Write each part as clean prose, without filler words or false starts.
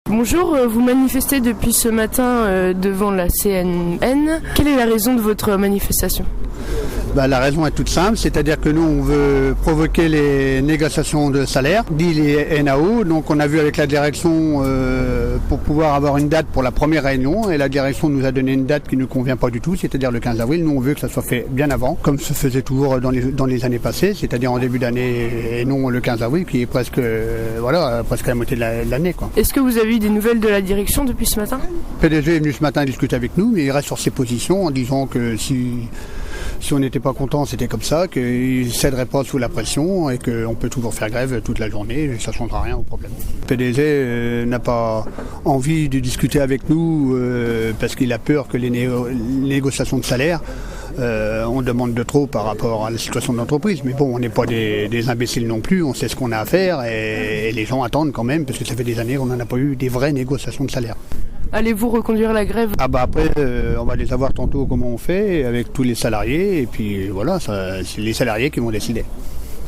Bonjour, vous manifestez depuis ce matin devant la CNN. Quelle est la raison de votre manifestation ? La raison est toute simple, c'est-à-dire que nous on veut provoquer les négociations de salaire, dit les NAO, donc on a vu avec la direction pour pouvoir avoir une date pour la première réunion et la direction nous a donné une date qui ne nous convient pas du tout, c'est-à-dire le 15 avril, nous on veut que ça soit fait bien avant, comme se faisait toujours dans les années passées, c'est-à-dire en début d'année et non le 15 avril qui est presque la moitié de l'année, quoi. Est-ce que vous avez eu des nouvelles de la direction depuis ce matin ? Le PDG est venu ce matin discuter avec nous, mais il reste sur ses positions en disant que si on n'était pas content, c'était comme ça, qu'il ne céderait pas sous la pression et qu'on peut toujours faire grève toute la journée, et ça ne changera rien au problème. Le PDG n'a pas envie de discuter avec nous parce qu'il a peur que les négociations de salaire, on demande de trop par rapport à la situation de l'entreprise. Mais bon, on n'est pas des imbéciles non plus, on sait ce qu'on a à faire et les gens attendent quand même, parce que ça fait des années qu'on n'en a pas eu des vraies négociations de salaire. Allez-vous reconduire la grève ? Après, on va les avoir tantôt comment on fait avec tous les salariés et puis voilà, c'est les salariés qui vont décider.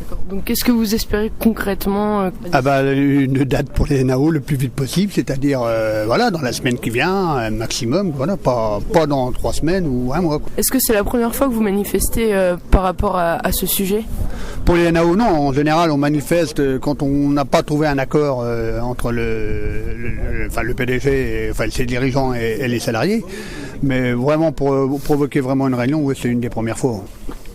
D'accord. Donc qu'est-ce que vous espérez concrètement ? Une date pour les NAO le plus vite possible, c'est-à-dire dans la semaine qui vient, maximum, pas dans 3 semaines ou un mois. Est-ce que c'est la première fois que vous manifestez par rapport à ce sujet ? Pour les NAO, non. En général, on manifeste quand on n'a pas trouvé un accord entre le PDG, ses dirigeants et les salariés. Mais vraiment, pour provoquer vraiment une réunion, oui, c'est une des premières fois.